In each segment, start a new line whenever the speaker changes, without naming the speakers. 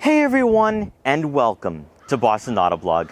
Hey everyone, and welcome to Boston Autoblog.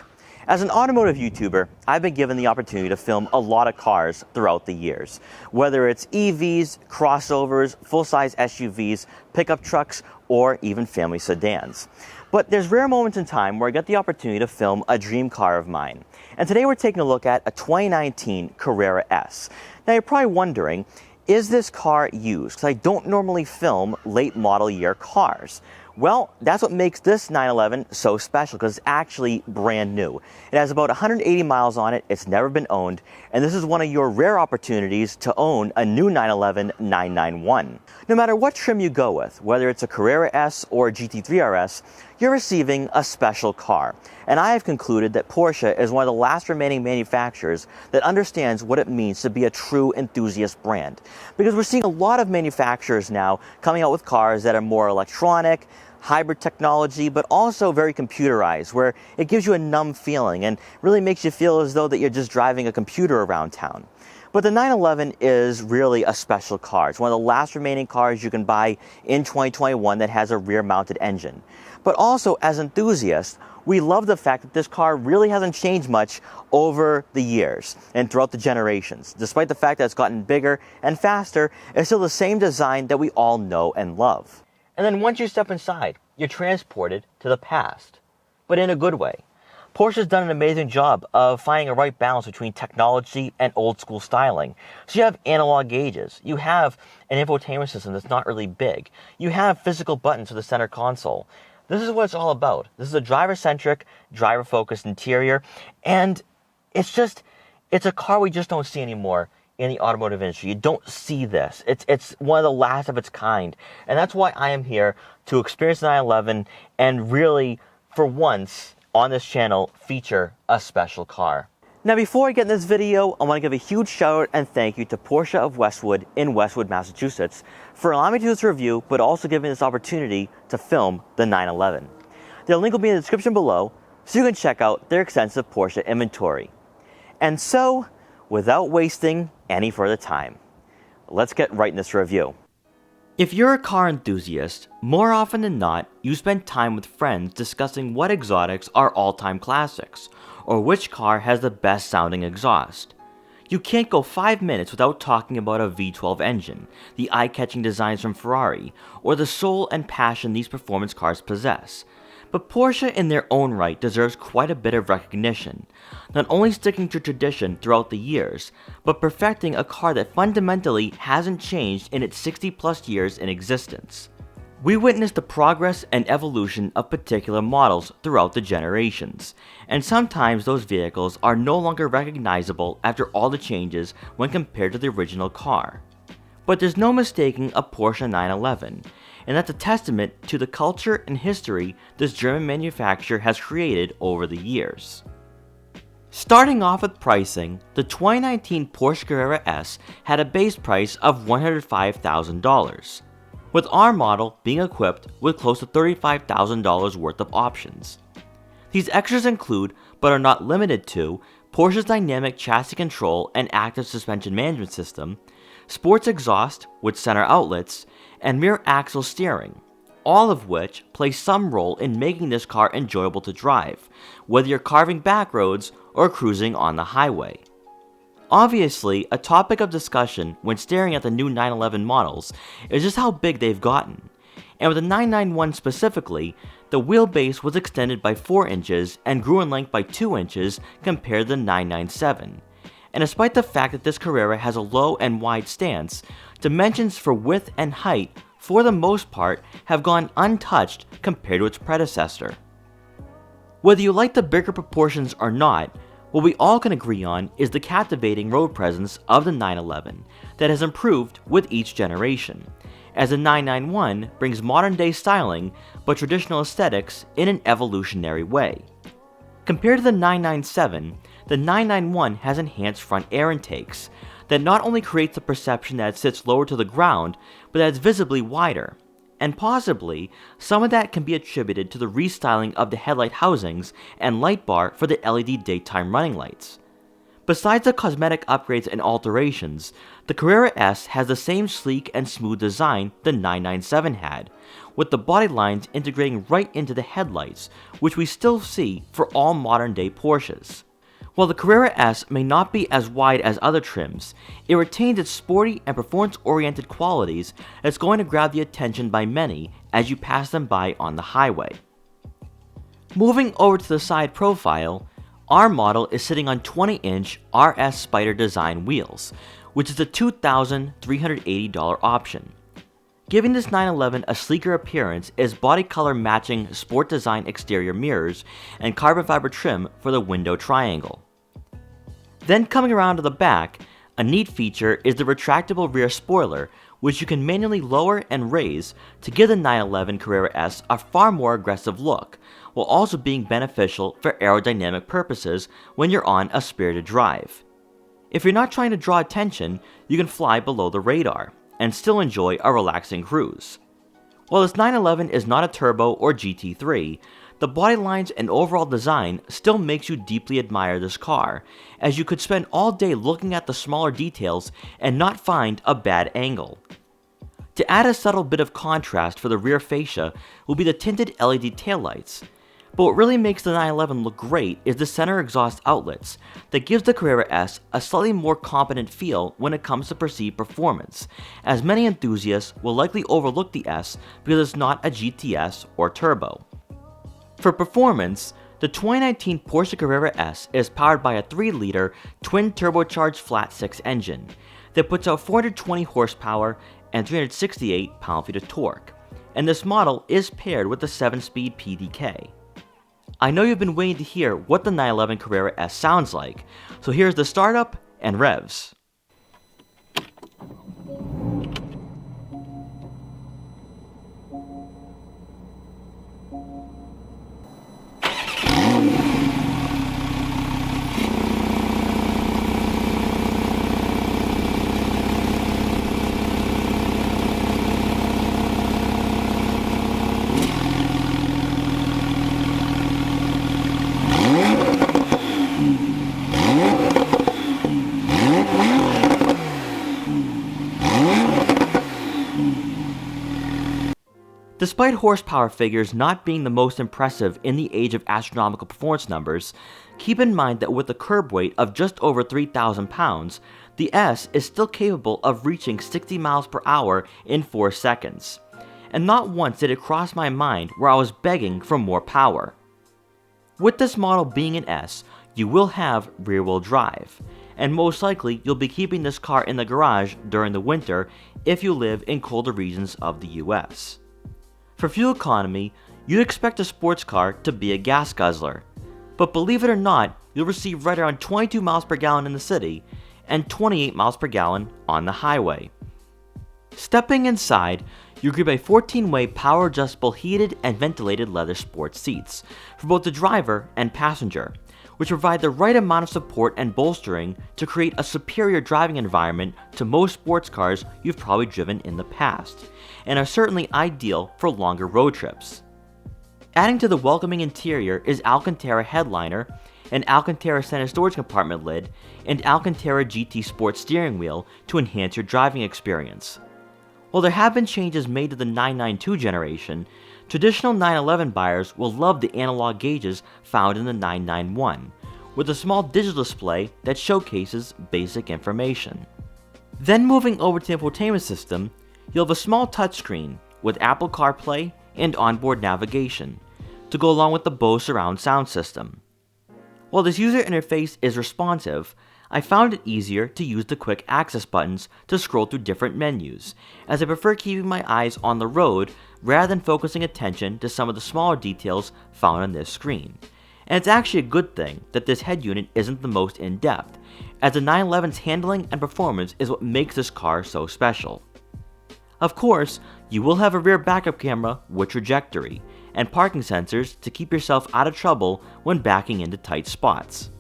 As an automotive YouTuber, I've been given the opportunity to film a lot of cars throughout the years. Whether it's EVs, crossovers, full-size SUVs, pickup trucks, or even family sedans. But there's rare moments in time where I get the opportunity to film a dream car of mine. And today we're taking a look at a 2019 Carrera S. Now you're probably wondering, is this car used? Because I don't normally film late model year cars. Well, that's what makes this 911 so special, because it's actually brand new. It has about 180 miles on it, it's never been owned, and this is one of your rare opportunities to own a new 911 991. No matter what trim you go with, whether it's a Carrera S or a GT3 RS, you're receiving a special car. And I have concluded that Porsche is one of the last remaining manufacturers that understands what it means to be a true enthusiast brand. Because we're seeing a lot of manufacturers now coming out with cars that are more electronic, hybrid technology, but also very computerized, where it gives you a numb feeling and really makes you feel as though that you're just driving a computer around town. But the 911 is really a special car. It's one of the last remaining cars you can buy in 2021 that has a rear-mounted engine. But also, as enthusiasts, we love the fact that this car really hasn't changed much over the years and throughout the generations. Despite the fact that it's gotten bigger and faster, it's still the same design that we all know and love. And then once you step inside, you're transported to the past, but in a good way. Porsche has done an amazing job of finding a right balance between technology and old school styling. So you have analog gauges, you have an infotainment system that's not really big, you have physical buttons for the center console. This is what it's all about. This is a driver-centric, driver-focused interior, and it's a car we just don't see anymore in the automotive industry. You don't see this. It's one of the last of its kind. And that's why I am here to experience the 911 and really, for once, on this channel, feature a special car. Now before I get in this video, I want to give a huge shout out and thank you to Porsche of Westwood in Westwood, Massachusetts for allowing me to do this review, but also giving me this opportunity to film the 911. Their link will be in the description below, so you can check out their extensive Porsche inventory. And so, without wasting any further time, let's get right in this review. If you're a car enthusiast, more often than not, you spend time with friends discussing what exotics are all-time classics, or which car has the best sounding exhaust. You can't go 5 minutes without talking about a V12 engine, the eye-catching designs from Ferrari, or the soul and passion these performance cars possess. But Porsche in their own right deserves quite a bit of recognition, not only sticking to tradition throughout the years, but perfecting a car that fundamentally hasn't changed in its 60 plus years in existence. We witnessed the progress and evolution of particular models throughout the generations, and sometimes those vehicles are no longer recognizable after all the changes when compared to the original car. But there's no mistaking a Porsche 911, and that's a testament to the culture and history this German manufacturer has created over the years. Starting off with pricing, the 2019 Porsche Carrera S had a base price of $105,000, with our model being equipped with close to $35,000 worth of options. These extras include, but are not limited to, Porsche's dynamic chassis control and active suspension management system, sports exhaust with center outlets, and rear axle steering, all of which play some role in making this car enjoyable to drive, whether you're carving back roads or cruising on the highway. Obviously, a topic of discussion when staring at the new 911 models is just how big they've gotten, and with the 991 specifically, the wheelbase was extended by 4 inches and grew in length by 2 inches compared to the 997. And despite the fact that this Carrera has a low and wide stance, dimensions for width and height, for the most part, have gone untouched compared to its predecessor. Whether you like the bigger proportions or not, what we all can agree on is the captivating road presence of the 911 that has improved with each generation, as the 991 brings modern day styling but traditional aesthetics in an evolutionary way. Compared to the 997, the 991 has enhanced front air intakes that not only creates the perception that it sits lower to the ground, but that it's visibly wider. And possibly, some of that can be attributed to the restyling of the headlight housings and light bar for the LED daytime running lights. Besides the cosmetic upgrades and alterations, the Carrera S has the same sleek and smooth design the 997 had, with the body lines integrating right into the headlights, which we still see for all modern day Porsches. While the Carrera S may not be as wide as other trims, it retains its sporty and performance-oriented qualities that's going to grab the attention by many as you pass them by on the highway. Moving over to the side profile, our model is sitting on 20-inch RS Spider design wheels, which is a $2,380 option. Giving this 911 a sleeker appearance is body color matching sport design exterior mirrors and carbon fiber trim for the window triangle. Then coming around to the back, a neat feature is the retractable rear spoiler, which you can manually lower and raise to give the 911 Carrera S a far more aggressive look, while also being beneficial for aerodynamic purposes when you're on a spirited drive. If you're not trying to draw attention, you can fly below the radar and still enjoy a relaxing cruise. While this 911 is not a turbo or GT3, the body lines and overall design still makes you deeply admire this car, as you could spend all day looking at the smaller details and not find a bad angle. To add a subtle bit of contrast for the rear fascia will be the tinted LED taillights, but what really makes the 911 look great is the center exhaust outlets that gives the Carrera S a slightly more competent feel when it comes to perceived performance, as many enthusiasts will likely overlook the S because it's not a GTS or turbo. For performance, the 2019 Porsche Carrera S is powered by a 3-liter twin turbocharged flat-6 engine that puts out 420 horsepower and 368 pound-feet of torque, and this model is paired with the 7-speed PDK. I know you've been waiting to hear what the 911 Carrera S sounds like, so here's the startup and revs. Despite horsepower figures not being the most impressive in the age of astronomical performance numbers, keep in mind that with a curb weight of just over 3,000 pounds, the S is still capable of reaching 60 miles per hour in 4 seconds. And not once did it cross my mind where I was begging for more power. With this model being an S, you will have rear-wheel drive, and most likely you'll be keeping this car in the garage during the winter if you live in colder regions of the US. For fuel economy, you'd expect a sports car to be a gas guzzler, but believe it or not, you'll receive right around 22 miles per gallon in the city and 28 miles per gallon on the highway. Stepping inside, you grab a 14-way power adjustable heated and ventilated leather sports seats for both the driver and passenger, which provide the right amount of support and bolstering to create a superior driving environment to most sports cars you've probably driven in the past, and are certainly ideal for longer road trips. Adding to the welcoming interior is Alcantara headliner, an Alcantara center storage compartment lid, and Alcantara GT Sport steering wheel to enhance your driving experience. While there have been changes made to the 992 generation, traditional 911 buyers will love the analog gauges found in the 991, with a small digital display that showcases basic information. Then moving over to the infotainment system, you'll have a small touchscreen with Apple CarPlay and onboard navigation to go along with the Bose surround sound system. While this user interface is responsive, I found it easier to use the quick access buttons to scroll through different menus, as I prefer keeping my eyes on the road rather than focusing attention to some of the smaller details found on this screen. And it's actually a good thing that this head unit isn't the most in-depth, as the 911's handling and performance is what makes this car so special. Of course, you will have a rear backup camera with trajectory, and parking sensors to keep yourself out of trouble when backing into tight spots.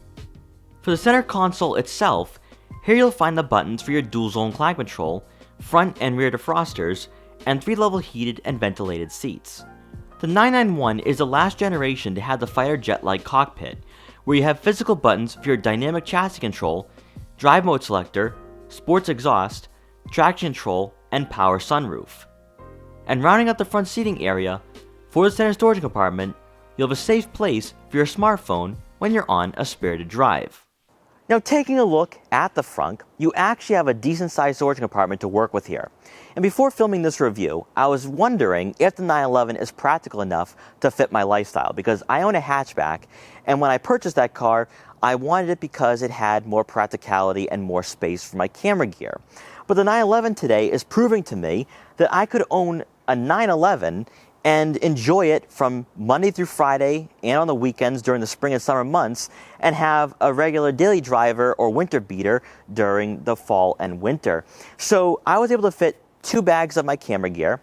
For the center console itself, here you'll find the buttons for your dual zone climate control, front and rear defrosters, and 3-level heated and ventilated seats. The 991 is the last generation to have the fighter jet-like cockpit, where you have physical buttons for your dynamic chassis control, drive mode selector, sports exhaust, traction control, and power sunroof. And rounding out the front seating area, for the center storage compartment, you'll have a safe place for your smartphone when you're on a spirited drive. Now, taking a look at the front, you actually have a decent sized storage compartment to work with here. And before filming this review, I was wondering if the 911 is practical enough to fit my lifestyle, because I own a hatchback, and when I purchased that car, I wanted it because it had more practicality and more space for my camera gear. But the 911 today is proving to me that I could own a 911 and enjoy it from Monday through Friday and on the weekends during the spring and summer months, and have a regular daily driver or winter beater during the fall and winter. So I was able to fit 2 bags of my camera gear,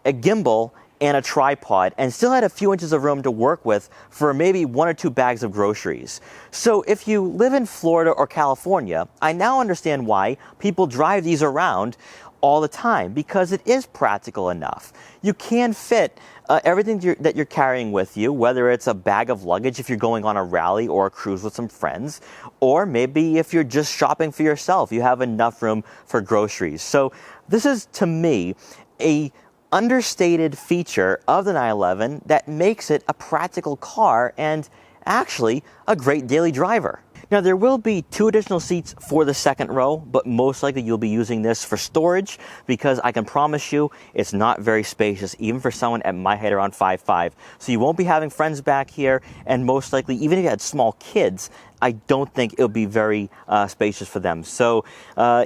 a gimbal, and a tripod, and still had a few inches of room to work with for maybe 1 or 2 bags of groceries. So if you live in Florida or California, I now understand why people drive these around all the time, because it is practical enough. You can fit everything that you're carrying with you, whether it's a bag of luggage if you're going on a rally or a cruise with some friends, or maybe if you're just shopping for yourself, you have enough room for groceries. So this is, to me, a understated feature of the 911 that makes it a practical car and actually a great daily driver. Now, there will be 2 additional seats for the second row, but most likely you'll be using this for storage, because I can promise you it's not very spacious, even for someone at my height, around 5'5". So you won't be having friends back here, and most likely, even if you had small kids, I don't think it'll be very spacious for them. So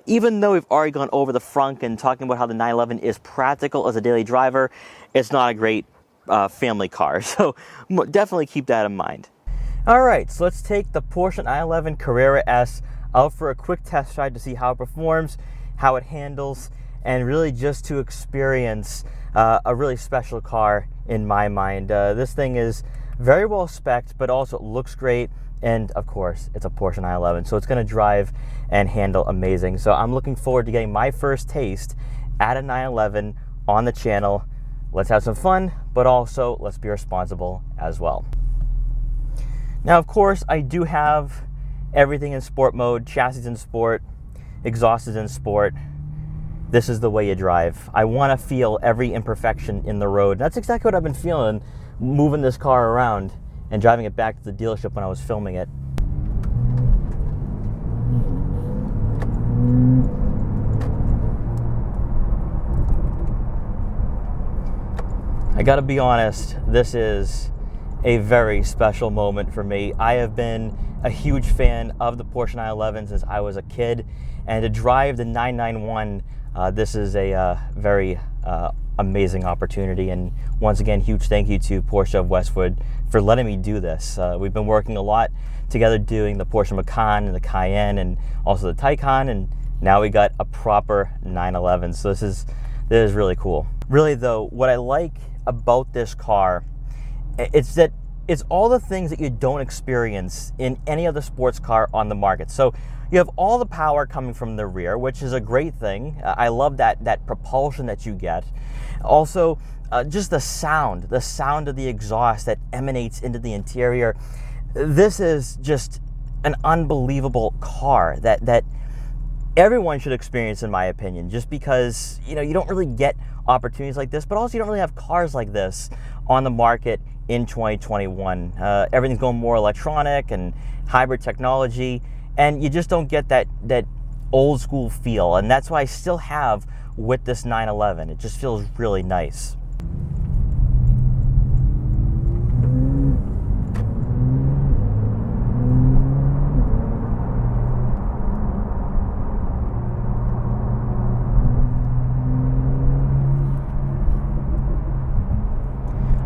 even though we've already gone over the front and talking about how the 911 is practical as a daily driver, it's not a great family car. So definitely keep that in mind. All right, so let's take the Porsche 911 Carrera S out for a quick test ride to see how it performs, how it handles, and really just to experience a really special car in my mind. This thing is very well spec'd, but also looks great, and of course, it's a Porsche 911, so it's gonna drive and handle amazing. So I'm looking forward to getting my first taste at a 911 on the channel. Let's have some fun, but also let's be responsible as well. Now, of course, I do have everything in sport mode, chassis in sport, exhaust is in sport. This is the way you drive. I want to feel every imperfection in the road. That's exactly what I've been feeling moving this car around and driving it back to the dealership when I was filming it. I gotta be honest, this is a very special moment for me. I have been a huge fan of the Porsche 911 since I was a kid, and to drive the 991, this is a very amazing opportunity. And once again, huge thank you to Porsche Westwood for letting me do this. We've been working a lot together doing the Porsche Macan and the Cayenne and also the Taycan, and now we got a proper 911. So this is really cool. Really though, what I like about this car, it's that it's all the things that you don't experience in any other sports car on the market. So you have all the power coming from the rear, which is a great thing. I love that propulsion that you get. Also, just the sound of the exhaust that emanates into the interior. This is just an unbelievable car that everyone should experience, in my opinion, just because, you don't really get opportunities like this, but also you don't really have cars like this on the market in 2021. Everything's going more electronic and hybrid technology, and you just don't get that old school feel, and that's why I still have with this 911. It just feels really nice.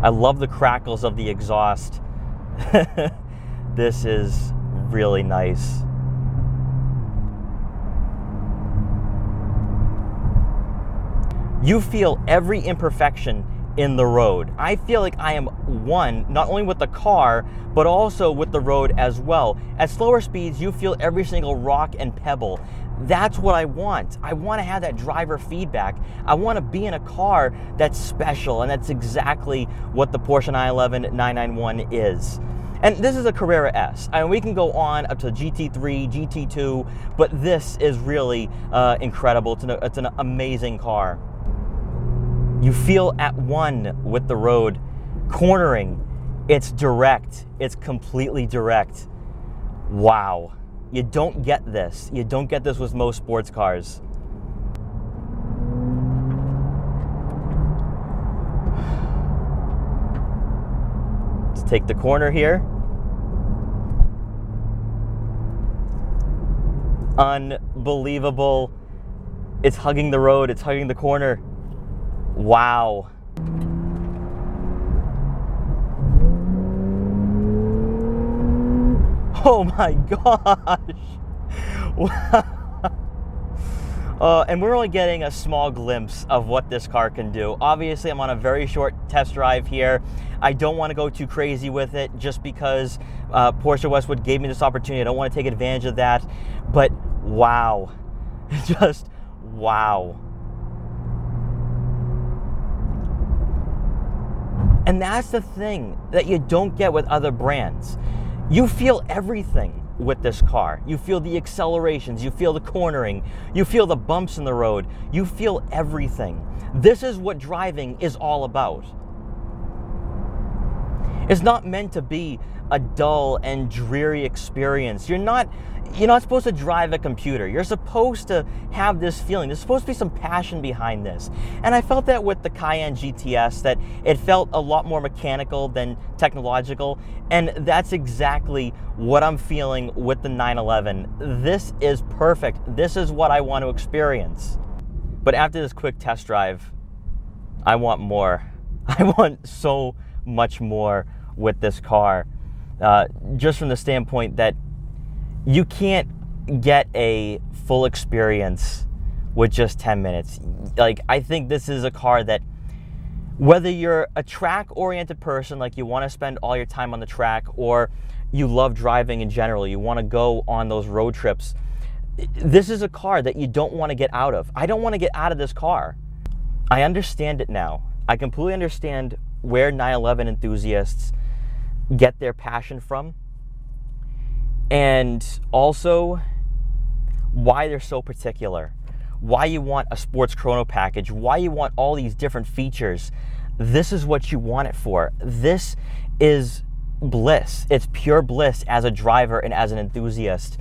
I love the crackles of the exhaust. This is really nice. You feel every imperfection in the road. I feel like I am one, not only with the car, but also with the road as well. At slower speeds, you feel every single rock and pebble. That's what I want. I want to have that driver feedback. I want to be in a car that's special, and that's exactly what the Porsche 911 991 is. And this is a Carrera S. I mean, we can go on up to GT3, GT2, but this is really incredible. It's an amazing car. You feel at one with the road. Cornering, it's direct. It's completely direct. Wow. You don't get this. You don't get this with most sports cars. Let's take the corner here. Unbelievable. It's hugging the road. It's hugging the corner. Wow. Oh my gosh. Wow. And we're only getting a small glimpse of what this car can do. Obviously, I'm on a very short test drive here. I don't want to go too crazy with it just because Porsche Westwood gave me this opportunity. I don't want to take advantage of that. But wow. Just wow. And that's the thing that you don't get with other brands. You feel everything with this car. You feel the accelerations, you feel the cornering, you feel the bumps in the road, you feel everything. This is what driving is all about. It's not meant to be a dull and dreary experience. You're not supposed to drive a computer. You're supposed to have this feeling. There's supposed to be some passion behind this. And I felt that with the Cayenne GTS, that it felt a lot more mechanical than technological. And that's exactly what I'm feeling with the 911. This is perfect. This is what I want to experience. But after this quick test drive, I want more. I want so much more with this car. Just from the standpoint that you can't get a full experience with just 10 minutes. Like, I think this is a car that, whether you're a track-oriented person, like you want to spend all your time on the track, or you love driving in general, you want to go on those road trips, this is a car that you don't want to get out of. I don't want to get out of this car. I understand it now. I completely understand where 911 enthusiasts get their passion from, and also why they're so particular, why you want a sports chrono package, why you want all these different features. This is what you want it for. This is bliss. It's pure bliss as a driver and as an enthusiast.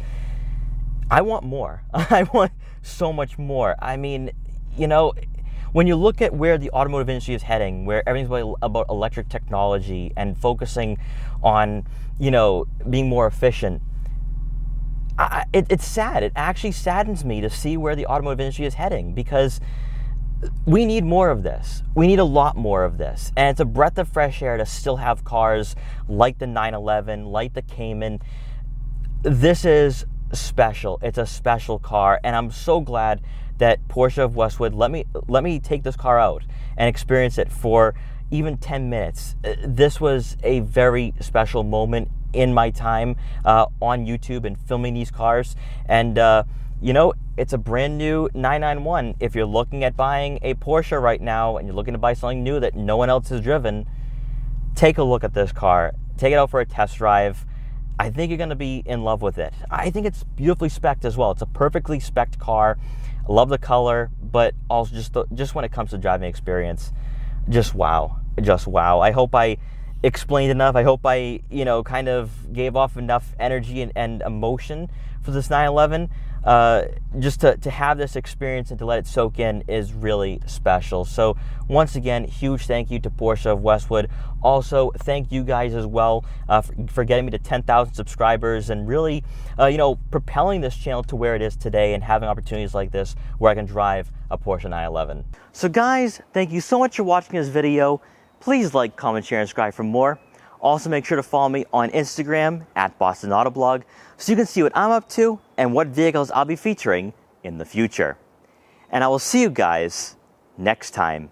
I want more. I want so much more. I mean, when you look at where the automotive industry is heading, where everything's about electric technology and focusing on, being more efficient, it's sad. It actually saddens me to see where the automotive industry is heading, because we need more of this. We need a lot more of this. And it's a breath of fresh air to still have cars like the 911, like the Cayenne. This is special. It's a special car, and I'm so glad that Porsche of Westwood let me take this car out and experience it for even 10 minutes. This was a very special moment in my time on YouTube and filming these cars. And it's a brand new 991. If you're looking at buying a Porsche right now and you're looking to buy something new that no one else has driven, take a look at this car. Take it out for a test drive. I think you're going to be in love with it. I think it's beautifully spec'd as well. It's a perfectly spec'd car. I love the color, but also just when it comes to driving experience, just wow. Just wow. I hope I explained enough. I hope I, kind of gave off enough energy and emotion for this 911. Just to have this experience and to let it soak in is really special. So once again, huge thank you to Porsche of Westwood. Also, thank you guys as well for getting me to 10,000 subscribers and really, propelling this channel to where it is today and having opportunities like this where I can drive a Porsche 911. So guys, thank you so much for watching this video. Please like, comment, share, and subscribe for more. Also, make sure to follow me on Instagram @BostonAutoblog so you can see what I'm up to and what vehicles I'll be featuring in the future. And I will see you guys next time.